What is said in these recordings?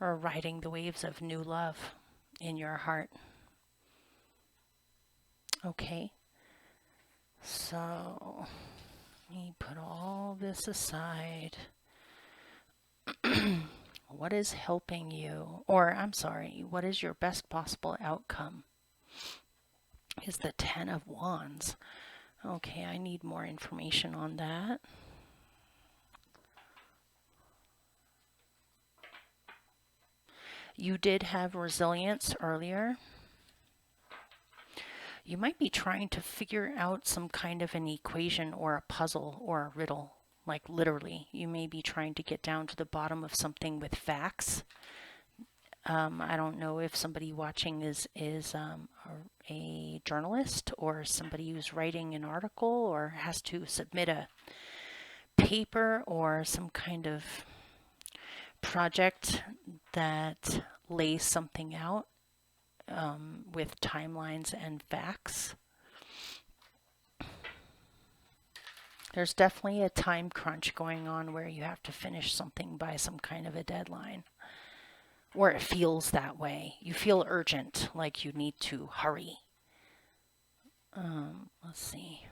or riding the waves of new love in your heart. Okay, so let me put all this aside. What is helping you, or I'm sorry, what is your best possible outcome? Is the Ten of Wands. Okay, I need more information on that. You did have resilience earlier. You might be trying to figure out some kind of an equation or a puzzle or a riddle. Like literally, you may be trying to get down to the bottom of something with facts. I don't know if somebody watching is a journalist or somebody who's writing an article or has to submit a paper or some kind of project that lays something out with timelines and facts. There's definitely a time crunch going on where you have to finish something by some kind of a deadline. Or it feels that way. You feel urgent, like you need to hurry. Let's see.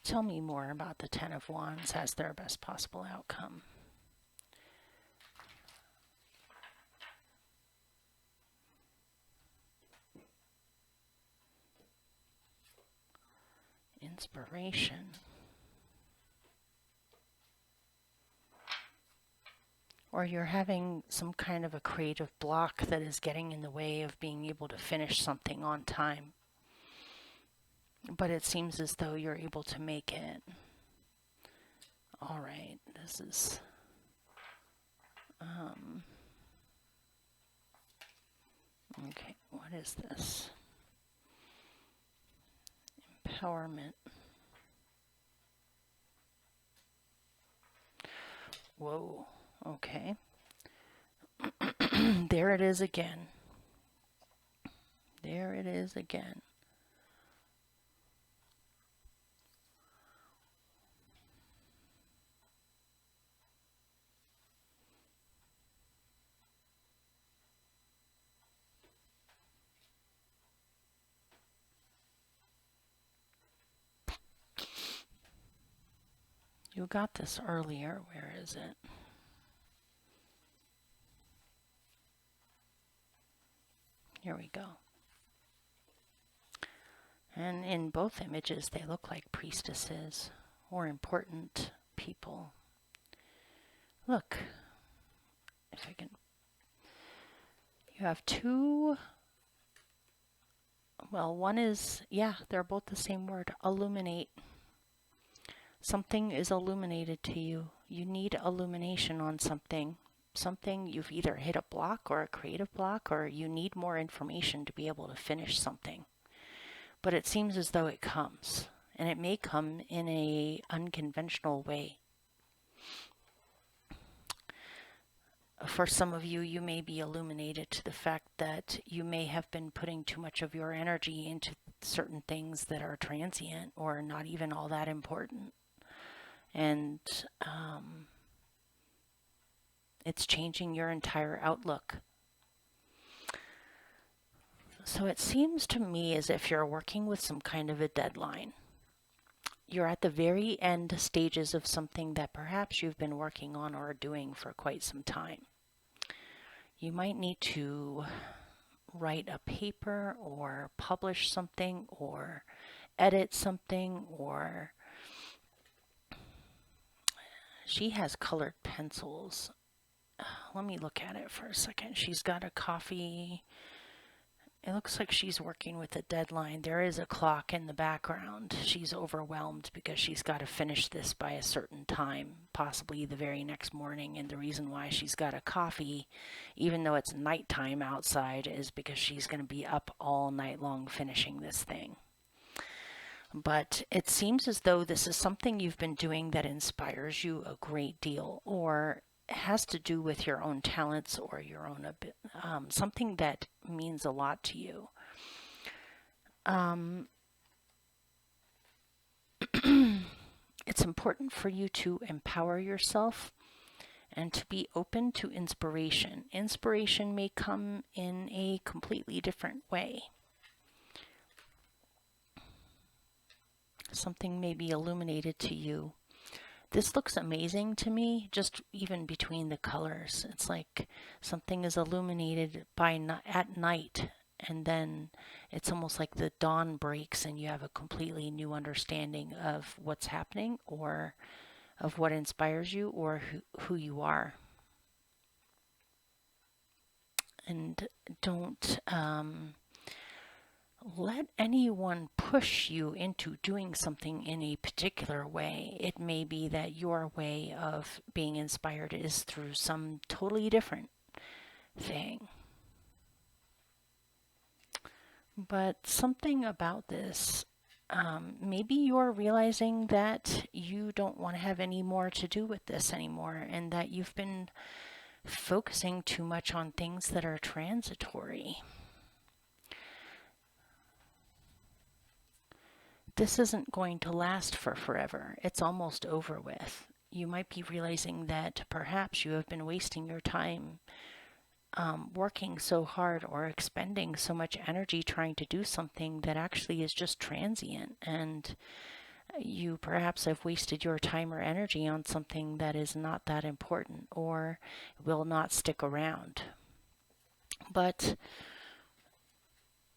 Tell me more about the Ten of Wands as their best possible outcome. Inspiration. Or you're having some kind of a creative block that is getting in the way of being able to finish something on time. But it seems as though you're able to make it. All right, this is... okay, what is this? Empowerment. Whoa, okay. There it is again. There it is again. You got this earlier. Where is it? Here we go. And in both images, they look like priestesses or important people. Look, if I can. You have two. Well, one is, yeah, they're both the same word, illuminate. Something is illuminated to you. You need illumination on something. Something, you've either hit a block or a creative block, or you need more information to be able to finish something. But it seems as though it comes, and it may come in a unconventional way. For some of you, you may be illuminated to the fact that you may have been putting too much of your energy into certain things that are transient or not even all that important. And it's changing your entire outlook. So it seems to me as if you're working with some kind of a deadline. You're at the very end stages of something that perhaps you've been working on or doing for quite some time. You might need to write a paper or publish something or edit something, or she has colored pencils. Let me look at it for a second. She's got a coffee. It looks like she's working with a deadline. There is a clock in the background. She's overwhelmed because she's got to finish this by a certain time, possibly the very next morning. And the reason why she's got a coffee, even though it's nighttime outside, is because she's going to be up all night long finishing this thing. But it seems as though this is something you've been doing that inspires you a great deal, or has to do with your own talents or your own something that means a lot to you. It's important for you to empower yourself and to be open to inspiration. Inspiration may come in a completely different way. Something may be illuminated to you. This looks amazing to me, just even between the colors. It's like something is illuminated at night, and then it's almost like the dawn breaks and you have a completely new understanding of what's happening, or of what inspires you, or who you are. And don't let anyone push you into doing something in a particular way. It may be that your way of being inspired is through some totally different thing. But something about this, maybe you're realizing that you don't want to have any more to do with this anymore, and that you've been focusing too much on things that are transitory. This isn't going to last for forever. It's almost over with. You might be realizing that perhaps you have been wasting your time working so hard, or expending so much energy trying to do something that actually is just transient, and you perhaps have wasted your time or energy on something that is not that important or will not stick around. But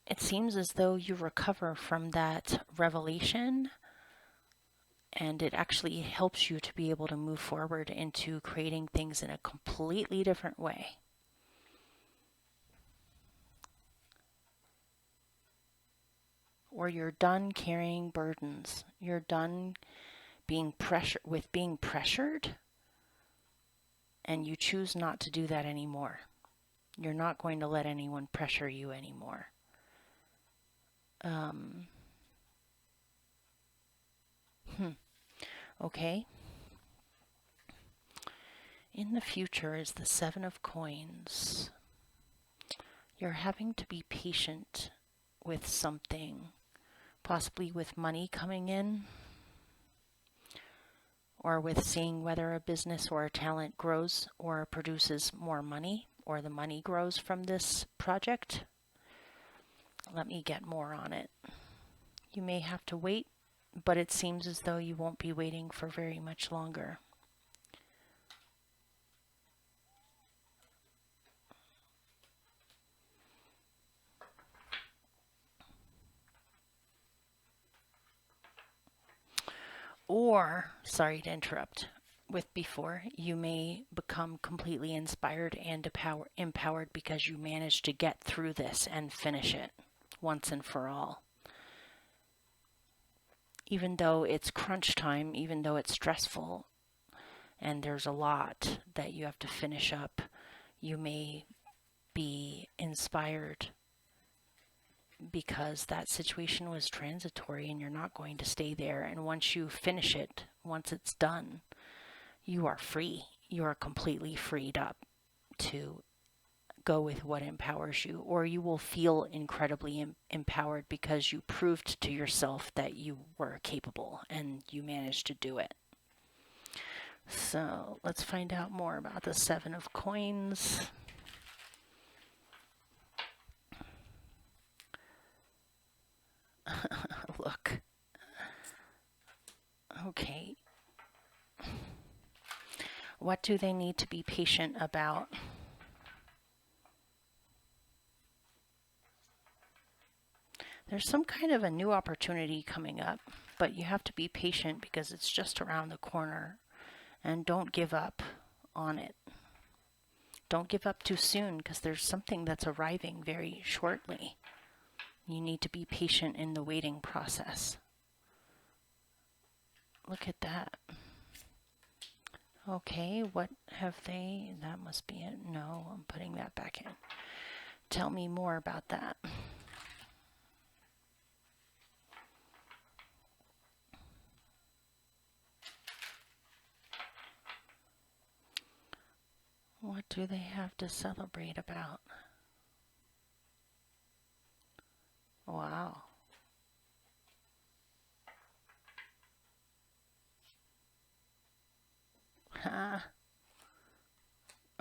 it seems as though you recover from that revelation, and it actually helps you to be able to move forward into creating things in a completely different way. Or you're done carrying burdens. You're done being pressured, and you choose not to do that anymore. You're not going to let anyone pressure you anymore. Okay. In the future is the Seven of Coins. You're having to be patient with something, possibly with money coming in, or with seeing whether a business or a talent grows or produces more money, or the money grows from this project. Let me get more on it. You may have to wait, but it seems as though you won't be waiting for very much longer. Or, sorry to interrupt, with before, you may become completely inspired and empowered because you managed to get through this and finish it once and for all. Even though it's crunch time, even though it's stressful, and there's a lot that you have to finish up, you may be inspired because that situation was transitory and you're not going to stay there. And once you finish it, once it's done, you are free. You are completely freed up to go with what empowers you, or you will feel incredibly empowered because you proved to yourself that you were capable and you managed to do it. So let's find out more about the Seven of Coins. Look. Okay. What do they need to be patient about? There's some kind of a new opportunity coming up, but you have to be patient because it's just around the corner, and don't give up on it. Don't give up too soon because there's something that's arriving very shortly. You need to be patient in the waiting process. Look at that. Okay, what have they? That must be it. No, I'm putting that back in. Tell me more about that. What do they have to celebrate about? Wow.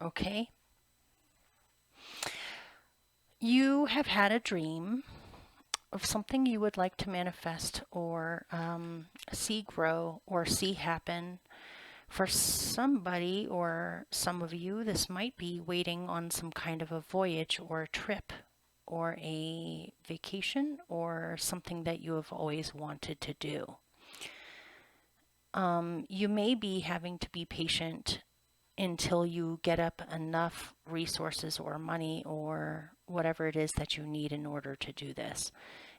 Okay? You have had a dream of something you would like to manifest or see grow or see happen. For somebody or some of you, this might be waiting on some kind of a voyage or a trip or a vacation or something that you have always wanted to do. You may be having to be patient until you get up enough resources or money or whatever it is that you need in order to do this.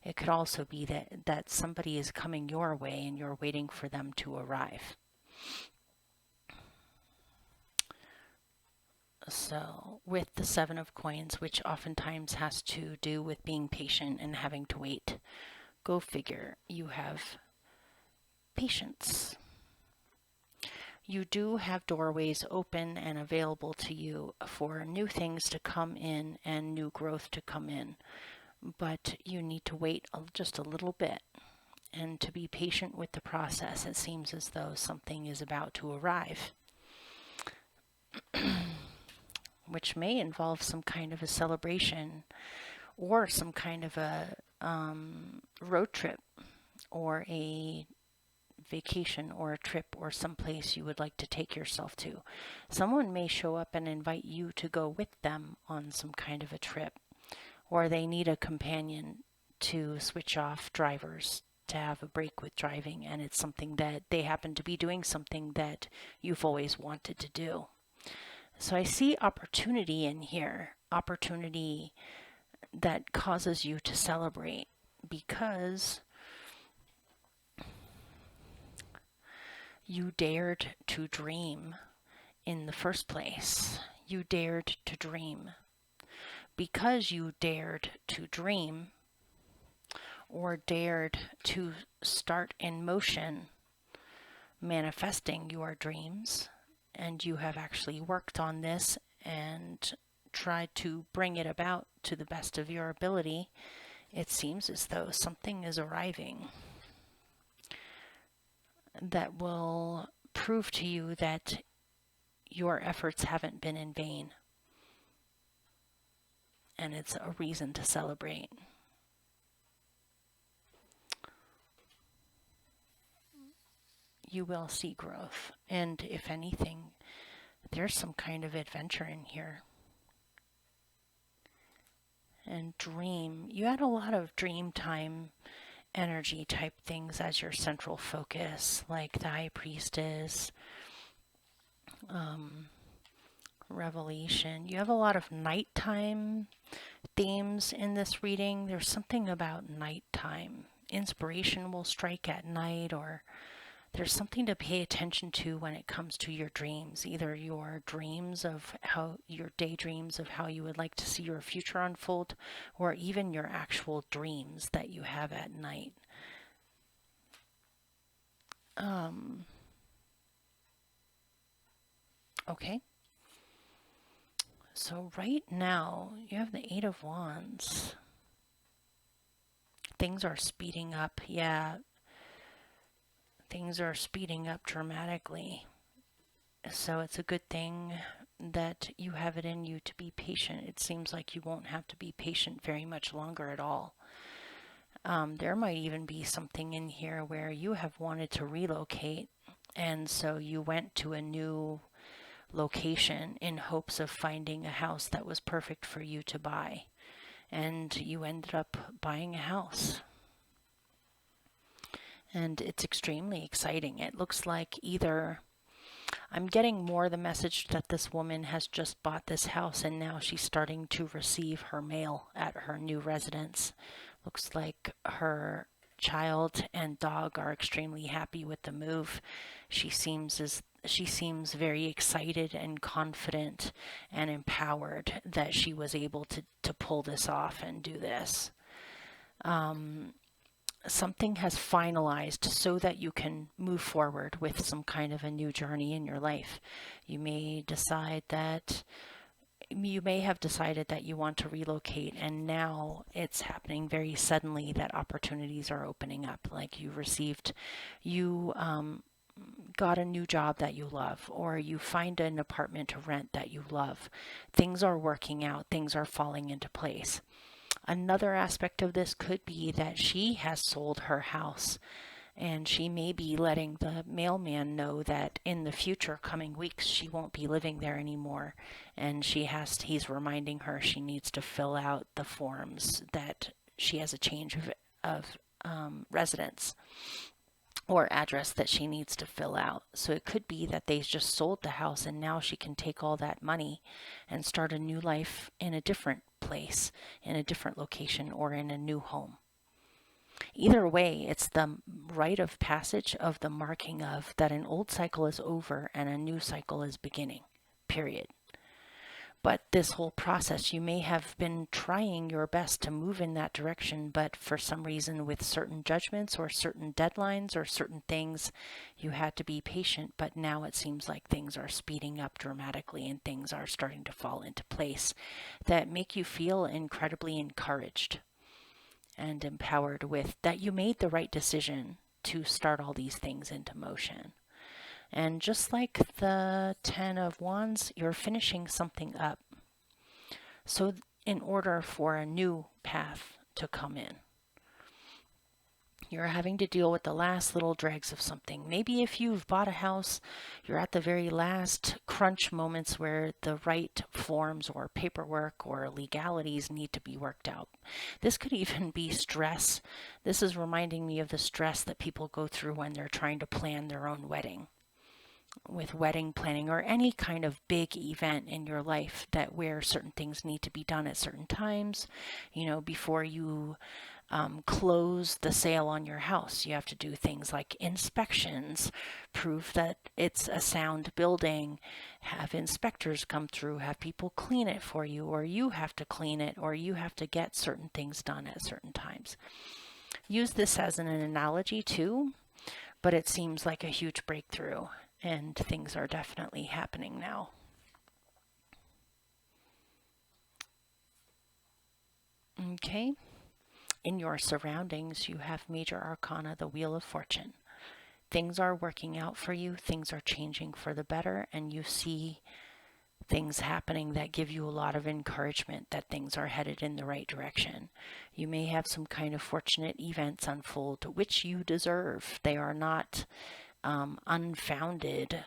It could also be that somebody is coming your way and you're waiting for them to arrive. So with the Seven of Coins, which oftentimes has to do with being patient and having to wait, go figure, you have patience. You do have doorways open and available to you for new things to come in and new growth to come in, but you need to wait just a little bit and to be patient with the process. It seems as though something is about to arrive. Which may involve some kind of a celebration or some kind of a road trip or a vacation or a trip or someplace you would like to take yourself to. Someone may show up and invite you to go with them on some kind of a trip, or they need a companion to switch off drivers to have a break with driving, and it's something that they happen to be doing something that you've always wanted to do. So I see opportunity in here, opportunity that causes you to celebrate because you dared to dream in the first place. You dared to dream. Because you dared to dream or dared to start in motion manifesting your dreams, and you have actually worked on this and tried to bring it about to the best of your ability, it seems as though something is arriving that will prove to you that your efforts haven't been in vain. And it's a reason to celebrate. You will see growth. And if anything, there's some kind of adventure in here. And dream. You had a lot of dream time energy type things as your central focus, like the High Priestess, Revelation. You have a lot of nighttime themes in this reading. There's something about nighttime. Inspiration will strike at night, or there's something to pay attention to when it comes to your dreams, either your dreams of your daydreams of how you would like to see your future unfold, or even your actual dreams that you have at night. Okay. So right now, you have the Eight of Wands. Things are speeding up. Yeah. Things are speeding up dramatically. So it's a good thing that you have it in you to be patient. It seems like you won't have to be patient very much longer at all. There might even be something in here where you have wanted to relocate, and so you went to a new location in hopes of finding a house that was perfect for you to buy, and you ended up buying a house. And it's extremely exciting. It looks like either I'm getting more the message that this woman has just bought this house and now she's starting to receive her mail at her new residence. Looks like her child and dog are extremely happy with the move. She seems very excited and confident and empowered that she was able to pull this off and do this. Something has finalized so that you can move forward with some kind of a new journey in your life. You may have decided that you want to relocate, and now it's happening very suddenly that opportunities are opening up. Like you got a new job that you love, or you find an apartment to rent that you love. Things are working out, things are falling into place. Another aspect of this could be that she has sold her house, and she may be letting the mailman know that in the future coming weeks she won't be living there anymore, and he's reminding her she needs to fill out the forms that she has a change of residence or address that she needs to fill out. So it could be that they just sold the house and now she can take all that money and start a new life in a different place, in a different location, or in a new home. Either way, it's the rite of passage of the marking of that an old cycle is over and a new cycle is beginning, period. But this whole process, you may have been trying your best to move in that direction, but for some reason with certain judgments or certain deadlines or certain things, you had to be patient. But now it seems like things are speeding up dramatically and things are starting to fall into place that make you feel incredibly encouraged and empowered with that you made the right decision to start all these things into motion. And just like the 10 of Wands, you're finishing something up. So in order for a new path to come in, you're having to deal with the last little dregs of something. Maybe if you've bought a house, you're at the very last crunch moments where the right forms or paperwork or legalities need to be worked out. This could even be stress. This is reminding me of the stress that people go through when they're trying to plan their own wedding. With wedding planning or any kind of big event in your life that where certain things need to be done at certain times, before you close the sale on your house, you have to do things like inspections, prove that it's a sound building, have inspectors come through, have people clean it for you, or you have to clean it, or you have to get certain things done at certain times. Use this as an analogy too, but it seems like a huge breakthrough. And things are definitely happening now. Okay. In your surroundings, you have major arcana, the Wheel of Fortune. Things are working out for you. Things are changing for the better. And you see things happening that give you a lot of encouragement that things are headed in the right direction. You may have some kind of fortunate events unfold, which you deserve. They are not unfounded,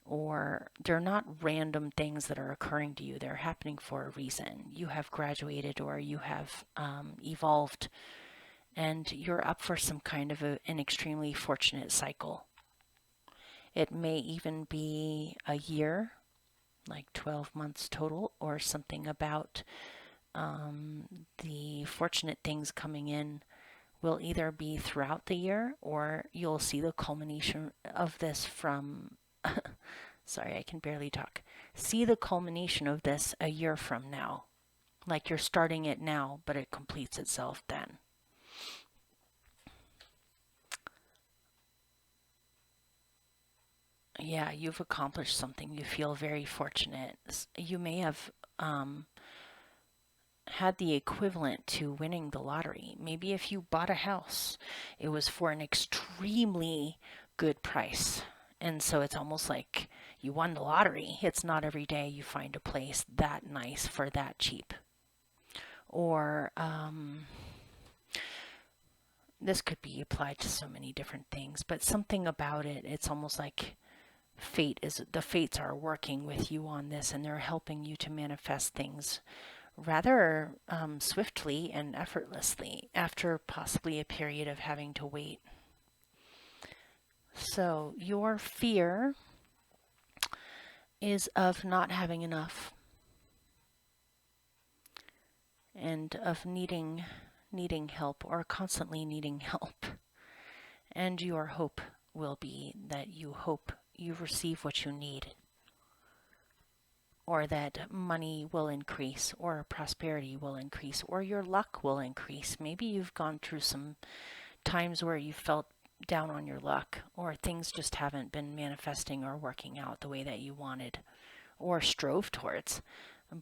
or they're not random things that are occurring to you. They're happening for a reason. You have graduated or you have evolved, and you're up for some kind of an extremely fortunate cycle. It may even be a year, like 12 months total, or something about the fortunate things coming in will either be throughout the year, or you'll see the culmination of this from, sorry, I can barely talk. See the culmination of this a year from now. Like you're starting it now, but it completes itself then. Yeah, you've accomplished something. You feel very fortunate. You may have had the equivalent to winning the lottery. Maybe if you bought a house, it was for an extremely good price. And so it's almost like you won the lottery. It's not every day you find a place that nice for that cheap. Or this could be applied to so many different things, but something about it, it's almost like the fates are working with you on this, and they're helping you to manifest things rather swiftly and effortlessly after possibly a period of having to wait. So your fear is of not having enough and of needing help or constantly needing help. And your hope will be that you hope you receive what you need, or that money will increase, or prosperity will increase, or your luck will increase. Maybe you've gone through some times where you felt down on your luck, or things just haven't been manifesting or working out the way that you wanted or strove towards.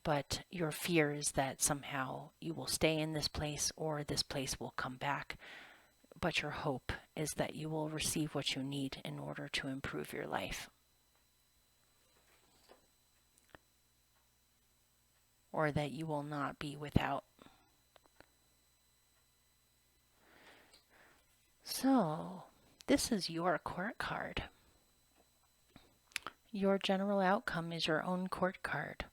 But your fear is that somehow you will stay in this place, or this place will come back but your hope is that you will receive what you need in order to improve your life, or that you will not be without. So, this is your court card. Your general outcome is your own court card,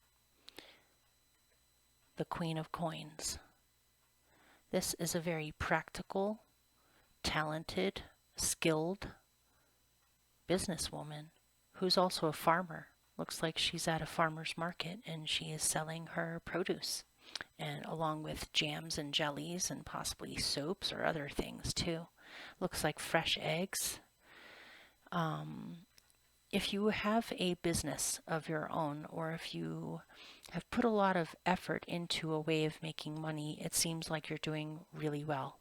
the Queen of Coins. This is a very practical, talented, skilled businesswoman who's also a farmer. Looks like she's at a farmer's market and she is selling her produce, and along with jams and jellies and possibly soaps or other things too. Looks like fresh eggs. If you have a business of your own, or if you have put a lot of effort into a way of making money, it seems like you're doing really well.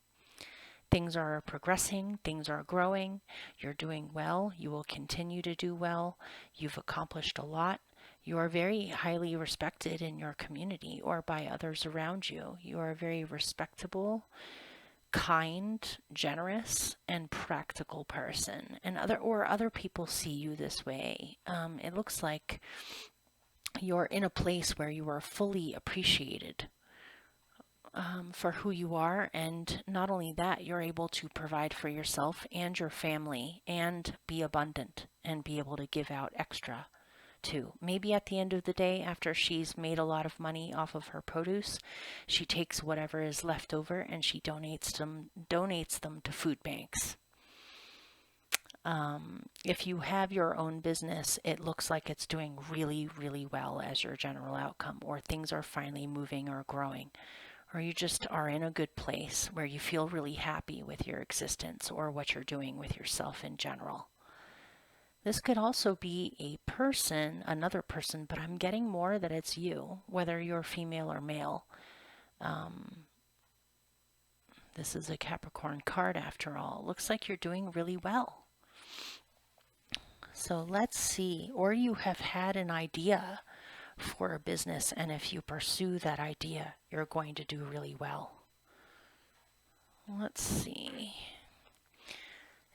Things are progressing, things are growing, you're doing well, you will continue to do well, you've accomplished a lot, you are very highly respected in your community or by others around you. You are a very respectable, kind, generous, and practical person, and other people see you this way. It looks like you're in a place where you are fully appreciated for who you are, and not only that, you're able to provide for yourself and your family and be abundant and be able to give out extra too. Maybe at the end of the day, after she's made a lot of money off of her produce, she takes whatever is left over and she donates them to food banks. If you have your own business, it looks like it's doing really, really well as your general outcome, or things are finally moving or growing, or you just are in a good place where you feel really happy with your existence or what you're doing with yourself in general. This could also be a person, another person, but I'm getting more that it's you, whether you're female or male. This is a Capricorn card after all. Looks like you're doing really well. So let's see. Or you have had an idea for a business, and if you pursue that idea, you're going to do really well. Let's see.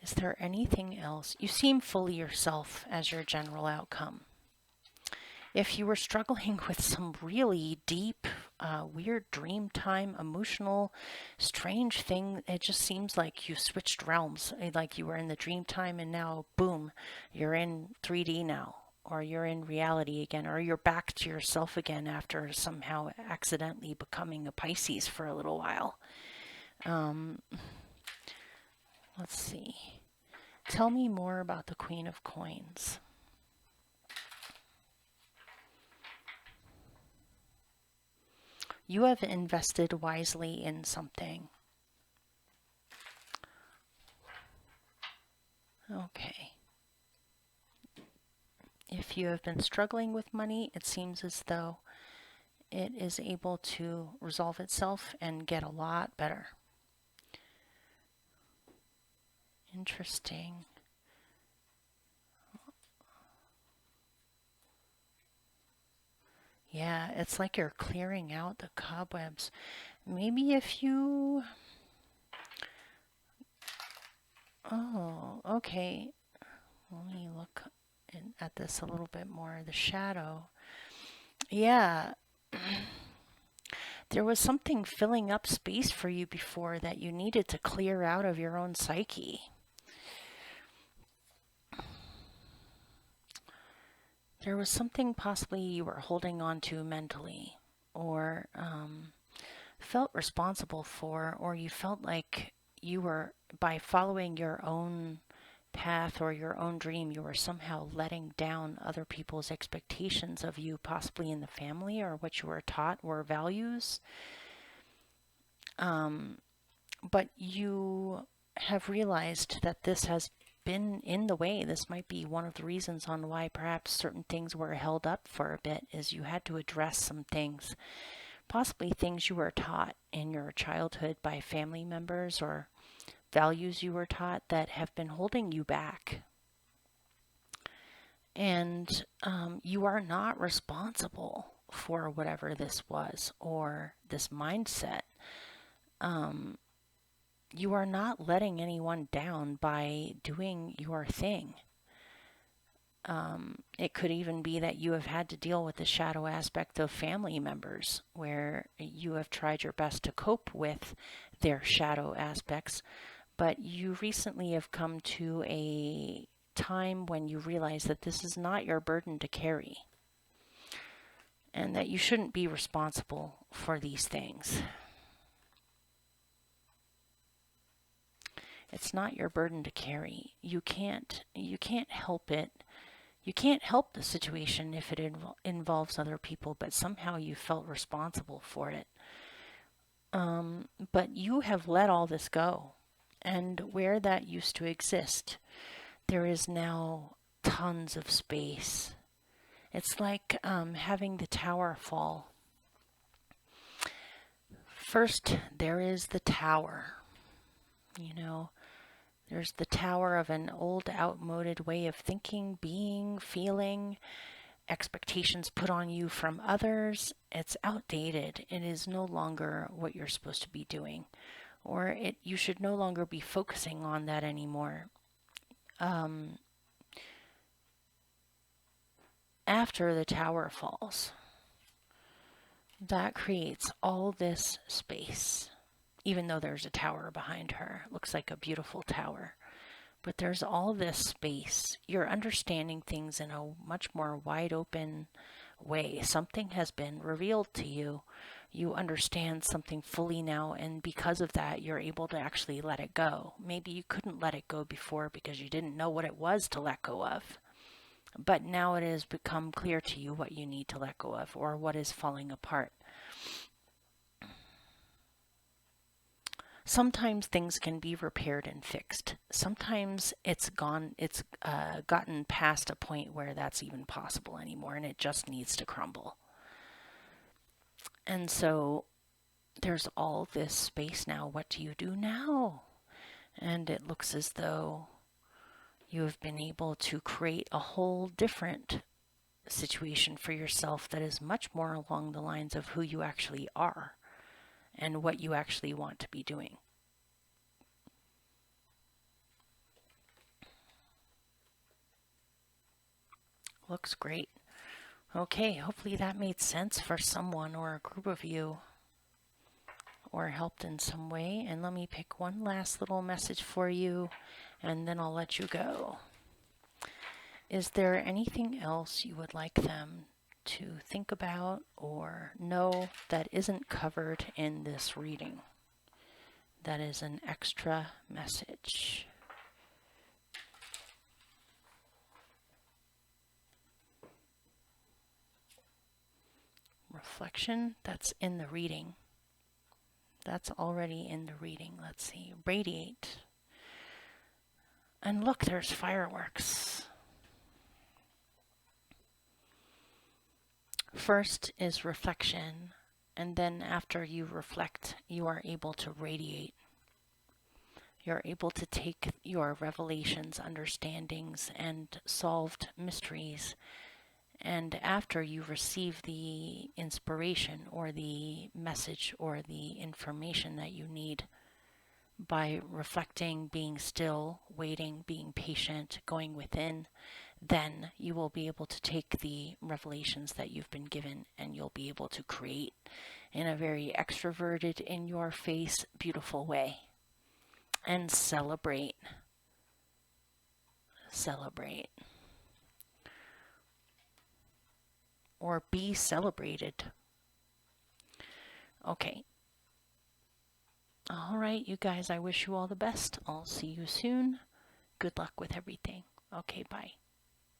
Is there anything else? You seem fully yourself as your general outcome. If you were struggling with some really deep, weird dream time, emotional, strange thing, it just seems like you switched realms. Like you were in the dream time and now, boom, you're in 3D now. Or you're in reality again. Or you're back to yourself again after somehow accidentally becoming a Pisces for a little while. Let's see. Tell me more about the Queen of Coins. You have invested wisely in something. Okay. If you have been struggling with money, it seems as though it is able to resolve itself and get a lot better. Interesting. Yeah, it's like you're clearing out the cobwebs. Maybe if you... Oh, okay. Let me look at this a little bit more. The shadow. Yeah. There was something filling up space for you before that you needed to clear out of your own psyche. There was something possibly you were holding on to mentally, or felt responsible for, or you felt like you were, by following your own path or your own dream, you were somehow letting down other people's expectations of you, possibly in the family, or what you were taught were values. But you have realized that this has been in the way. This might be one of the reasons on why perhaps certain things were held up for a bit, is you had to address some things, possibly things you were taught in your childhood by family members, or values you were taught that have been holding you back. And you are not responsible for whatever this was, or this mindset. you are not letting anyone down by doing your thing. It could even be that you have had to deal with the shadow aspect of family members where you have tried your best to cope with their shadow aspects, but you recently have come to a time when you realize that this is not your burden to carry and that you shouldn't be responsible for these things. It's not your burden to carry. You can't help it. You can't help the situation if it involves other people, but somehow you felt responsible for it. But you have let all this go. And where that used to exist, there is now tons of space. It's like having the tower fall. First, there is the tower. You know, there's the tower of an old, outmoded way of thinking, being, feeling, expectations put on you from others. It's outdated. It is no longer what you're supposed to be doing, or you should no longer be focusing on that anymore. After the tower falls, that creates all this space. Even though there's a tower behind her, it looks like a beautiful tower. But there's all this space. You're understanding things in a much more wide open way. Something has been revealed to you. You understand something fully now, and because of that, you're able to actually let it go. Maybe you couldn't let it go before because you didn't know what it was to let go of. But now it has become clear to you what you need to let go of or what is falling apart. Sometimes things can be repaired and fixed. Sometimes it's gotten past a point where that's even possible anymore and it just needs to crumble. And so there's all this space now. What do you do now? And it looks as though you have been able to create a whole different situation for yourself that is much more along the lines of who you actually are and what you actually want to be doing. Looks great. Okay, hopefully that made sense for someone or a group of you or helped in some way. And let me pick one last little message for you and then I'll let you go. Is there anything else you would like them to think about or know that isn't covered in this reading? That is an extra message. Reflection, that's in the reading. That's already in the reading. Let's see. Radiate. And look, there's fireworks. First is reflection, and then after you reflect, you are able to radiate. You're able to take your revelations, understandings, and solved mysteries, and after you receive the inspiration or the message or the information that you need, by reflecting, being still, waiting, being patient, going within, then you will be able to take the revelations that you've been given and you'll be able to create in a very extroverted, in your face, beautiful way. And celebrate. Celebrate. Or be celebrated. Okay. All right, you guys, I wish you all the best. I'll see you soon. Good luck with everything. Okay, bye.